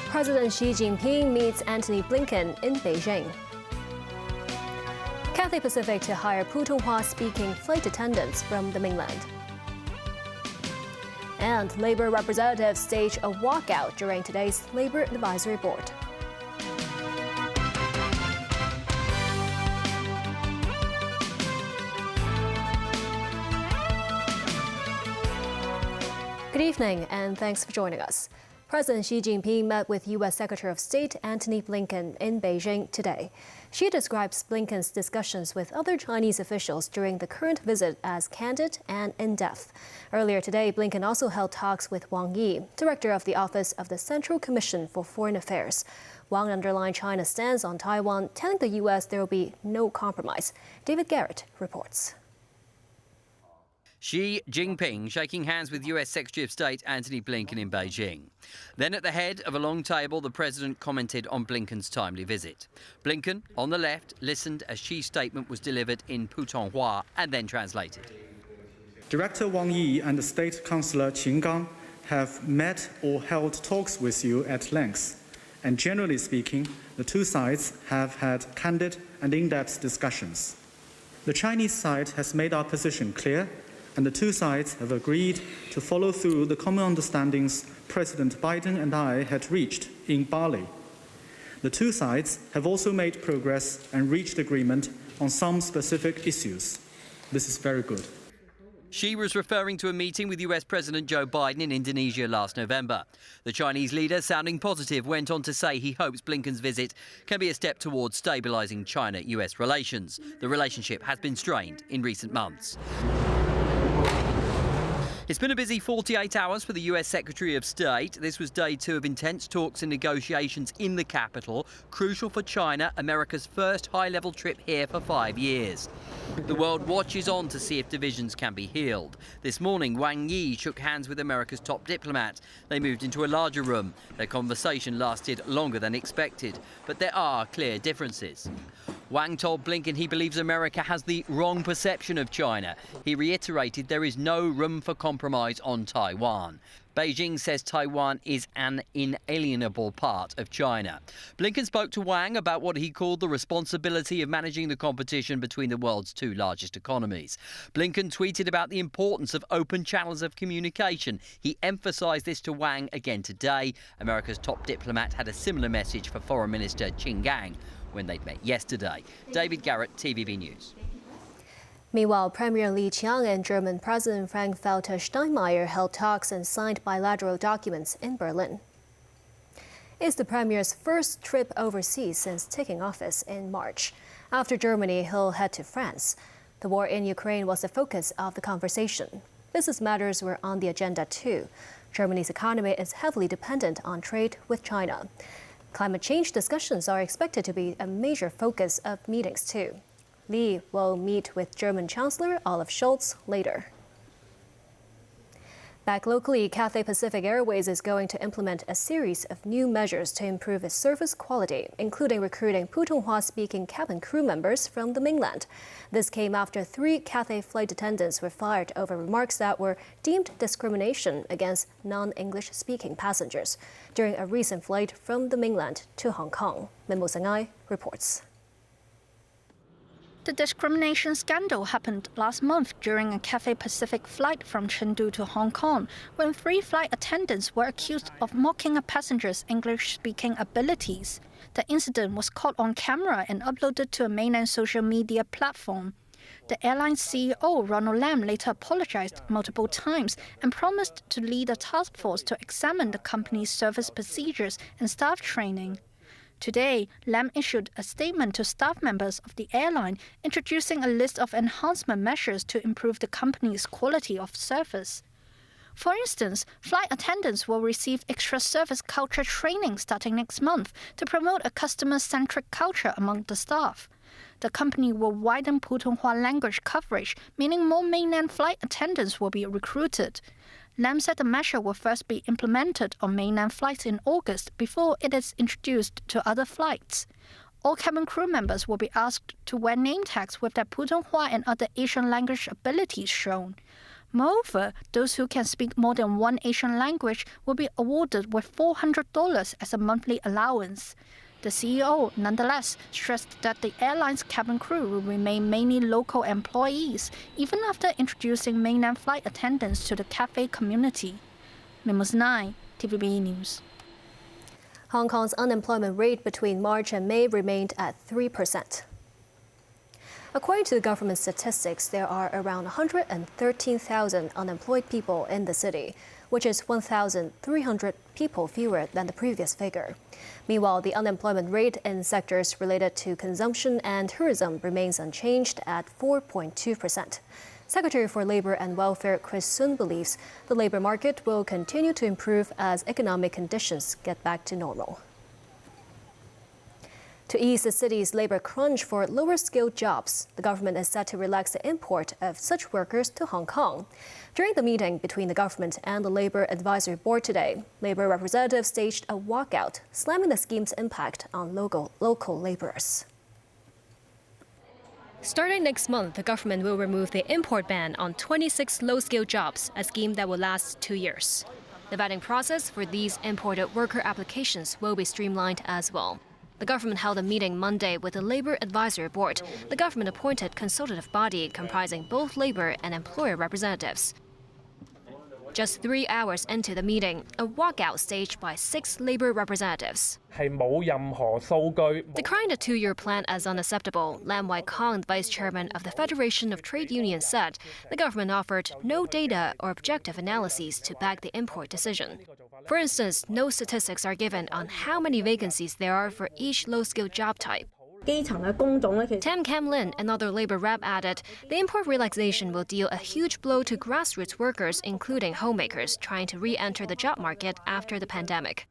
President Xi Jinping meets Antony Blinken in Beijing. Cathay Pacific to hire Putonghua-speaking flight attendants from the mainland. And Labour representatives stage a walkout during today's Labour Advisory Board. Good evening, and thanks for joining us. President Xi Jinping met with U.S. Secretary of State Antony Blinken in Beijing today. Xi describes Blinken's discussions with other Chinese officials during the current visit as candid and in-depth. Earlier today, Blinken also held talks with Wang Yi, director of the Office of the Central Commission for Foreign Affairs. Wang underlined China's stance on Taiwan, telling the U.S. there will be no compromise. David Garrett reports. Xi Jinping shaking hands with US Secretary of State Antony Blinken in Beijing. Then at the head of a long table, the president commented on Blinken's timely visit. Blinken, on the left, listened as Xi's statement was delivered in Putonghua and then translated. Director Wang Yi and State Councillor Qin Gang have met or held talks with you at length. And generally speaking, the two sides have had candid and in-depth discussions. The Chinese side has made our position clear, and the two sides have agreed to follow through the common understandings President Biden and I had reached in Bali. The two sides have also made progress and reached agreement on some specific issues. This is very good. Xi was referring to a meeting with US President Joe Biden in Indonesia last November. The Chinese leader, sounding positive, went on to say he hopes Blinken's visit can be a step towards stabilising China-US relations. The relationship has been strained in recent months. It's been a busy 48 hours for the US Secretary of State. This was day 2 of intense talks and negotiations in the capital, crucial for China, America's first high-level trip here for 5 years. The world watches on to see if divisions can be healed. This morning, Wang Yi shook hands with America's top diplomat. They moved into a larger room. Their conversation lasted longer than expected, but there are clear differences. Wang told Blinken he believes America has the wrong perception of China. He reiterated there is no room for compromise on Taiwan. Beijing says Taiwan is an inalienable part of China. Blinken spoke to Wang about what he called the responsibility of managing the competition between the world's two largest economies. Blinken tweeted about the importance of open channels of communication. He emphasised this to Wang again today. America's top diplomat had a similar message for Foreign Minister Qin Gang when they met yesterday. David Garrett, TVB News. Meanwhile, Premier Li Qiang and German President Frank-Walter Steinmeier held talks and signed bilateral documents in Berlin. It's the Premier's first trip overseas since taking office in March. After Germany, he'll head to France. The war in Ukraine was the focus of the conversation. Business matters were on the agenda too. Germany's economy is heavily dependent on trade with China. Climate change discussions are expected to be a major focus of meetings too. Li will meet with German Chancellor Olaf Scholz later. Back locally, Cathay Pacific Airways is going to implement a series of new measures to improve its service quality, including recruiting Putonghua-speaking cabin crew members from the mainland. This came after 3 Cathay flight attendants were fired over remarks that were deemed discrimination against non-English-speaking passengers during a recent flight from the mainland to Hong Kong. Min Mo-Sang-ai reports. The discrimination scandal happened last month during a Cathay Pacific flight from Chengdu to Hong Kong, when 3 flight attendants were accused of mocking a passenger's English-speaking abilities. The incident was caught on camera and uploaded to a mainland social media platform. The airline's CEO, Ronald Lam, later apologized multiple times and promised to lead a task force to examine the company's service procedures and staff training. Today, Lam issued a statement to staff members of the airline introducing a list of enhancement measures to improve the company's quality of service. For instance, flight attendants will receive extra service culture training starting next month to promote a customer-centric culture among the staff. The company will widen Putonghua language coverage, meaning more mainland flight attendants will be recruited. Lam said the measure will first be implemented on mainland flights in August before it is introduced to other flights. All cabin crew members will be asked to wear name tags with their Putonghua and other Asian language abilities shown. Moreover, those who can speak more than one Asian language will be awarded with $400 as a monthly allowance. The CEO, nonetheless, stressed that the airline's cabin crew will remain mainly local employees, even after introducing mainland flight attendants to the cafe community. Memos 9, TVB News. Hong Kong's unemployment rate between March and May remained at 3%. According to the government statistics, there are around 113,000 unemployed people in the city, which is 1,300 people fewer than the previous figure. Meanwhile, the unemployment rate in sectors related to consumption and tourism remains unchanged at 4.2%. Secretary for Labor and Welfare Chris Sun believes the labor market will continue to improve as economic conditions get back to normal. To ease the city's labor crunch for lower-skilled jobs, the government is set to relax the import of such workers to Hong Kong. During the meeting between the government and the Labor Advisory Board today, labor representatives staged a walkout, slamming the scheme's impact on local laborers. Starting next month, the government will remove the import ban on 26 low-skilled jobs, a scheme that will last 2 years. The vetting process for these imported worker applications will be streamlined as well. The government held a meeting Monday with the Labor Advisory Board, the government-appointed consultative body comprising both labor and employer representatives. Just 3 hours into the meeting, a walkout staged by 6 labor representatives. Decrying the 2-year plan as unacceptable, Lam Wai Kong, vice chairman of the Federation of Trade Unions, said the government offered no data or objective analyses to back the import decision. For instance, no statistics are given on how many vacancies there are for each low-skilled job type. Tam Kam Lin, another labor rep, added, the import relaxation will deal a huge blow to grassroots workers, including homemakers, trying to re-enter the job market after the pandemic.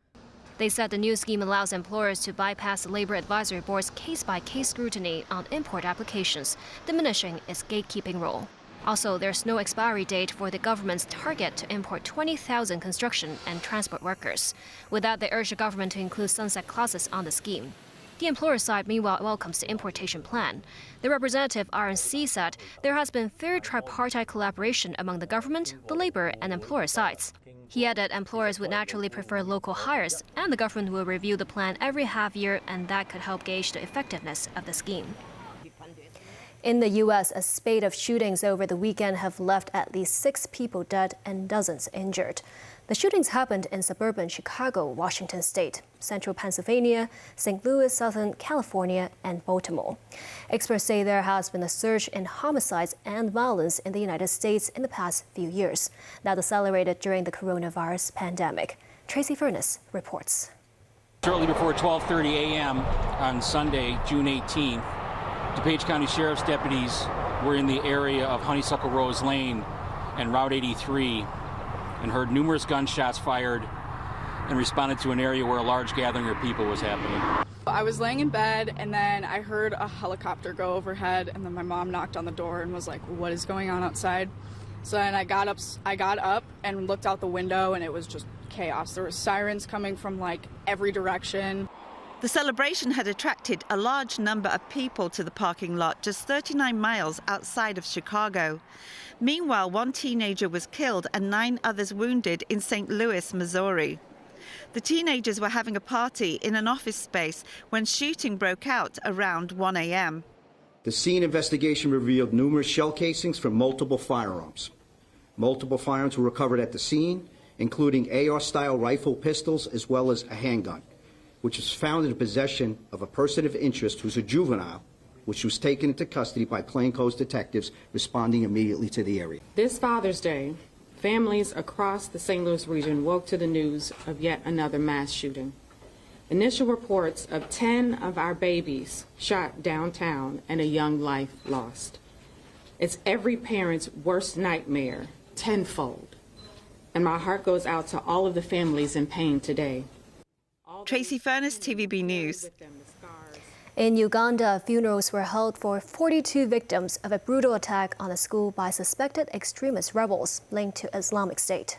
They said the new scheme allows employers to bypass the Labor Advisory Board's case-by-case scrutiny on import applications, diminishing its gatekeeping role. Also, there's no expiry date for the government's target to import 20,000 construction and transport workers. With that, they urge the government to include sunset clauses on the scheme. The employer side, meanwhile, welcomes the importation plan. The representative RNC said there has been fair tripartite collaboration among the government, the labor, and employer sides. He added employers would naturally prefer local hires, and the government will review the plan every half year, and that could help gauge the effectiveness of the scheme. In the U.S., a spate of shootings over the weekend have left at least 6 people dead and dozens injured. The shootings happened in suburban Chicago, Washington State, central Pennsylvania, St. Louis, Southern California, and Baltimore. Experts say there has been a surge in homicides and violence in the United States in the past few years, that accelerated during the coronavirus pandemic. Tracy Furness reports. Shortly before 12:30 a.m. on Sunday, June 18th, DuPage County Sheriff's deputies were in the area of Honeysuckle Rose Lane and Route 83 and heard numerous gunshots fired and responded to an area where a large gathering of people was happening. I was laying in bed and then I heard a helicopter go overhead, and then my mom knocked on the door and was like, what is going on outside? So then I got up and looked out the window, and it was just chaos. There were sirens coming from like every direction. The celebration had attracted a large number of people to the parking lot just 39 miles outside of Chicago. Meanwhile, one teenager was killed and 9 others wounded in St. Louis, Missouri. The teenagers were having a party in an office space when shooting broke out around 1 a.m. The scene investigation revealed numerous shell casings from multiple firearms. Multiple firearms were recovered at the scene, including AR-style rifle pistols as well as a handgun, which was found in the possession of a person of interest who's a juvenile, which was taken into custody by plainclothes detectives responding immediately to the area. This Father's Day, families across the St. Louis region woke to the news of yet another mass shooting. Initial reports of 10 of our babies shot downtown and a young life lost. It's every parent's worst nightmare, tenfold. And my heart goes out to all of the families in pain today. Tracy Furness, TVB News. In Uganda, funerals were held for 42 victims of a brutal attack on a school by suspected extremist rebels linked to Islamic State.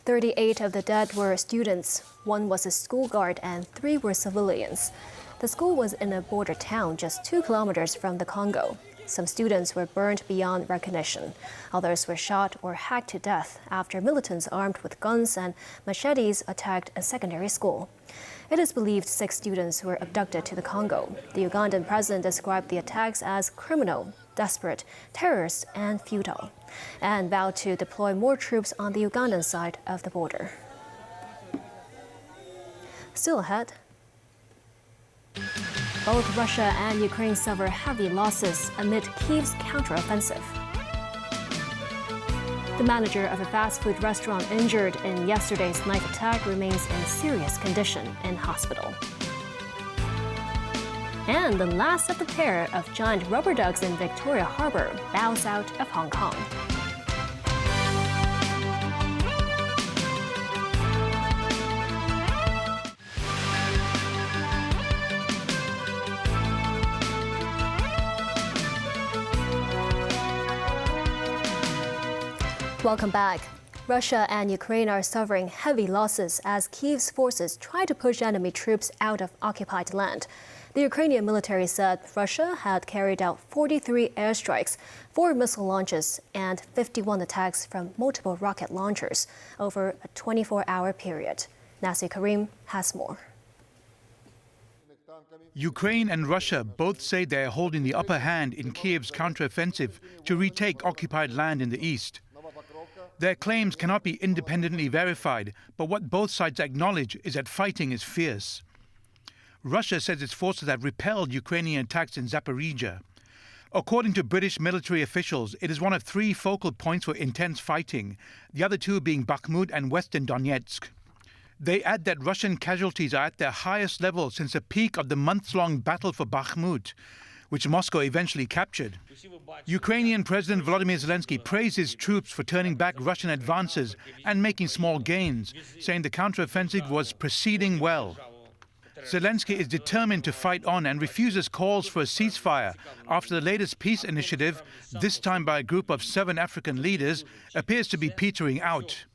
38 of the dead were students, 1 was a school guard, and 3 were civilians. The school was in a border town just 2 kilometers from the Congo. Some students were burned beyond recognition. Others were shot or hacked to death after militants armed with guns and machetes attacked a secondary school. It is believed 6 students were abducted to the Congo. The Ugandan president described the attacks as criminal, desperate, terrorist, and futile, and vowed to deploy more troops on the Ugandan side of the border. Still ahead, both Russia and Ukraine suffer heavy losses amid Kyiv's counteroffensive. The manager of a fast food restaurant injured in yesterday's knife attack remains in serious condition in hospital. And the last of the pair of giant rubber ducks in Victoria Harbour bows out of Hong Kong. Welcome back. Russia and Ukraine are suffering heavy losses as Kyiv's forces try to push enemy troops out of occupied land. The Ukrainian military said Russia had carried out 43 airstrikes, 4 missile launches, and 51 attacks from multiple rocket launchers over a 24-hour period. Nasir Karim has more. Ukraine and Russia both say they are holding the upper hand in Kyiv's counteroffensive to retake occupied land in the east. Their claims cannot be independently verified, but what both sides acknowledge is that fighting is fierce. Russia says its forces have repelled Ukrainian attacks in Zaporizhia. According to British military officials, it is one of 3 focal points for intense fighting, the other 2 being Bakhmut and western Donetsk. They add that Russian casualties are at their highest level since the peak of the months-long battle for Bakhmut, which Moscow eventually captured. Ukrainian President Volodymyr Zelensky praised his troops for turning back Russian advances and making small gains, saying the counteroffensive was proceeding well. Zelensky is determined to fight on and refuses calls for a ceasefire after the latest peace initiative, this time by a group of 7 African leaders, appears to be petering out.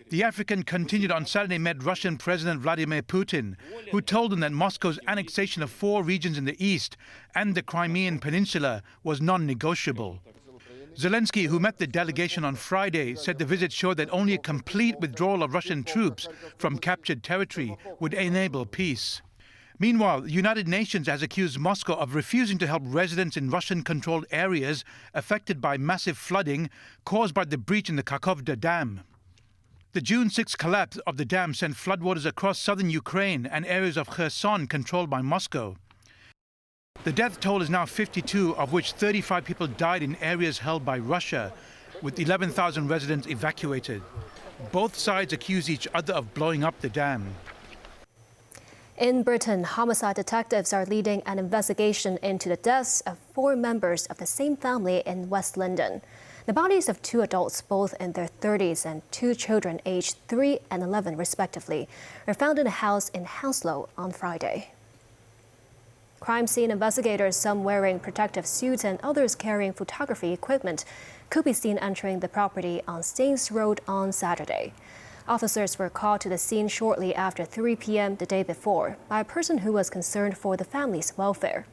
The African continued on Saturday met Russian President Vladimir Putin, who told him that Moscow's annexation of 4 regions in the east and the Crimean Peninsula was non-negotiable. Zelensky, who met the delegation on Friday, said the visit showed that only a complete withdrawal of Russian troops from captured territory would enable peace. Meanwhile, the United Nations has accused Moscow of refusing to help residents in Russian-controlled areas affected by massive flooding caused by the breach in the Kakhovka Dam. The June 6 collapse of the dam sent floodwaters across southern Ukraine and areas of Kherson controlled by Moscow. The death toll is now 52, of which 35 people died in areas held by Russia, with 11,000 residents evacuated. Both sides accuse each other of blowing up the dam. In Britain, homicide detectives are leading an investigation into the deaths of 4 members of the same family in West London. The bodies of 2 adults, both in their 30s, and 2 children aged 3 and 11 respectively, were found in a house in Hounslow on Friday. Crime scene investigators, some wearing protective suits and others carrying photography equipment, could be seen entering the property on Staines Road on Saturday. Officers were called to the scene shortly after 3 p.m. the day before by a person who was concerned for the family's welfare.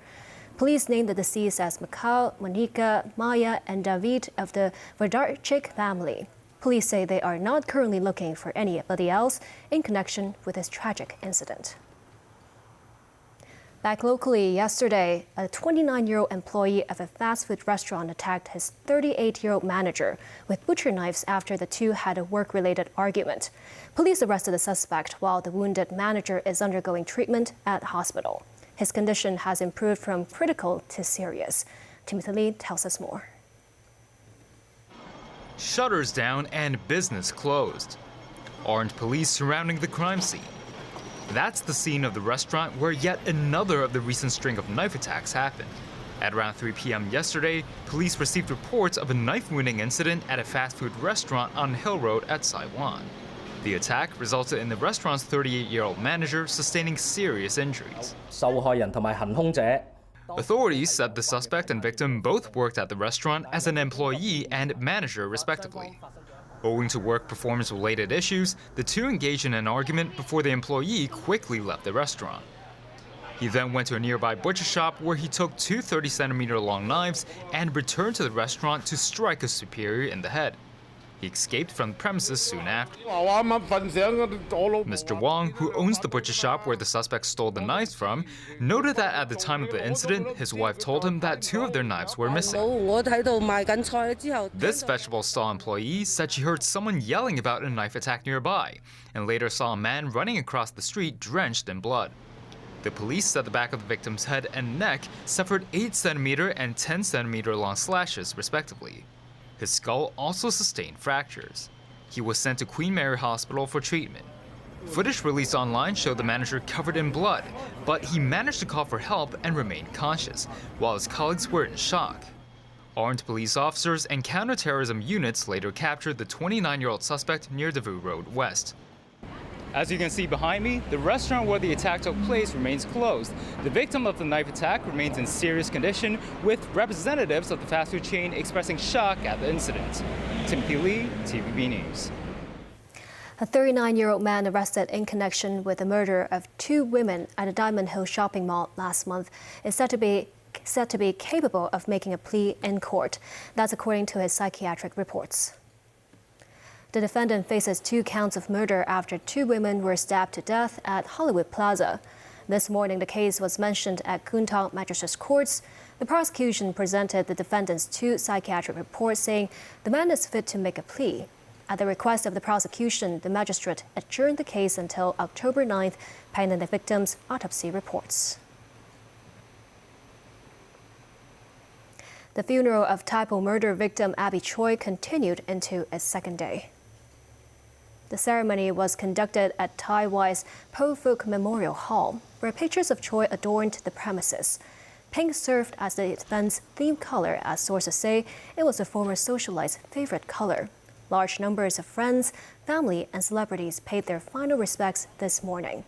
Police named the deceased as Mikhail, Monika, Maya, and David of the Vodarchik family. Police say they are not currently looking for anybody else in connection with this tragic incident. Back locally yesterday, a 29-year-old employee of a fast food restaurant attacked his 38-year-old manager with butcher knives after the 2 had a work-related argument. Police arrested the suspect while the wounded manager is undergoing treatment at hospital. His condition has improved from critical to serious. Timothy Lee tells us more. Shutters down and business closed. Armed police surrounding the crime scene. That's the scene of the restaurant where yet another of the recent string of knife attacks happened. At around 3 p.m. yesterday, police received reports of a knife-wounding incident at a fast food restaurant on Hill Road at Saiwan. The attack resulted in the restaurant's 38-year-old manager sustaining serious injuries. Authorities said the suspect and victim both worked at the restaurant as an employee and manager, respectively. Owing to work performance-related issues, the 2 engaged in an argument before the employee quickly left the restaurant. He then went to a nearby butcher shop where he took two 30-centimeter long knives and returned to the restaurant to strike a superior in the head. He escaped from the premises soon after. Mr. Wong, who owns the butcher shop where the suspect stole the knives from, noted that at the time of the incident, his wife told him that two of their knives were missing. This vegetable stall employee said she heard someone yelling about a knife attack nearby, and later saw a man running across the street drenched in blood. The police said the back of the victim's head and neck suffered 8-centimeter and 10-centimeter long slashes, respectively. His skull also sustained fractures. He was sent to Queen Mary Hospital for treatment. Footage released online showed the manager covered in blood, but he managed to call for help and remained conscious, while his colleagues were in shock. Armed police officers and counterterrorism units later captured the 29-year-old suspect near Devou Road West. As you can see behind me, the restaurant where the attack took place remains closed. The victim of the knife attack remains in serious condition, with representatives of the fast food chain expressing shock at the incident. Timothy Lee, TVB News. A 39-year-old man arrested in connection with the murder of two women at a Diamond Hill shopping mall last month is said to be capable of making a plea in court. That's according to his psychiatric reports. The defendant faces 2 counts of murder after 2 women were stabbed to death at Hollywood Plaza. This morning, the case was mentioned at Kwun Tong Magistrates Courts. The prosecution presented the defendant's 2 psychiatric reports, saying the man is fit to make a plea. At the request of the prosecution, the magistrate adjourned the case until October 9th, pending the victim's autopsy reports. The funeral of typo murder victim Abby Choi continued into its second day. The ceremony was conducted at Tai Wai's Po Fook Memorial Hall, where pictures of Choi adorned the premises. Pink served as the event's theme color, as sources say it was the former socialite's favorite color. Large numbers of friends, family, and celebrities paid their final respects this morning.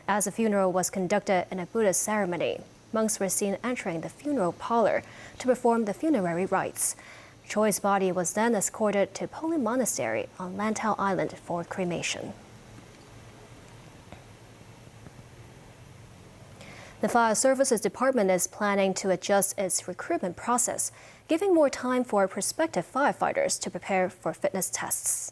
As the funeral was conducted in a Buddhist ceremony, monks were seen entering the funeral parlor to perform the funerary rites. Choi's body was then escorted to Polin Monastery on Lantau Island for cremation. The Fire Services Department is planning to adjust its recruitment process, giving more time for prospective firefighters to prepare for fitness tests.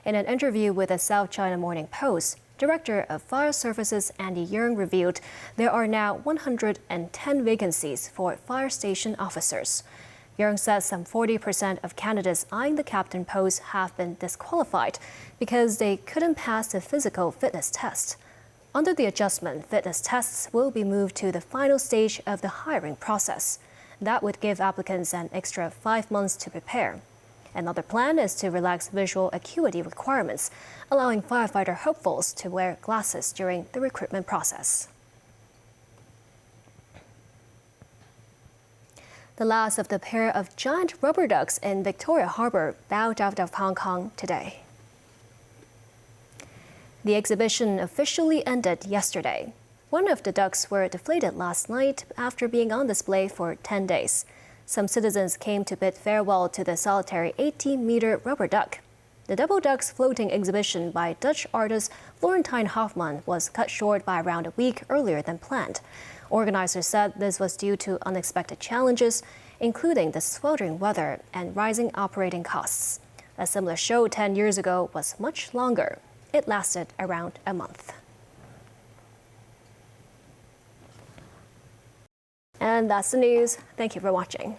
In an interview with the South China Morning Post, Director of Fire Services Andy Yeung revealed there are now 110 vacancies for fire station officers. Yeung says some 40% of candidates eyeing the captain post have been disqualified because they couldn't pass the physical fitness test. Under the adjustment, fitness tests will be moved to the final stage of the hiring process. That would give applicants an extra 5 months to prepare. Another plan is to relax visual acuity requirements, allowing firefighter hopefuls to wear glasses during the recruitment process. The last of the pair of giant rubber ducks in Victoria Harbour bowed out of Hong Kong today. The exhibition officially ended yesterday. One of the ducks were deflated last night after being on display for 10 days. Some citizens came to bid farewell to the solitary 18-meter rubber duck. The Double Ducks floating exhibition by Dutch artist Florentine Hofmann was cut short by around a week earlier than planned. Organizers said this was due to unexpected challenges, including the sweltering weather and rising operating costs. A similar show 10 years ago was much longer. It lasted around a month. And that's the news. Thank you for watching.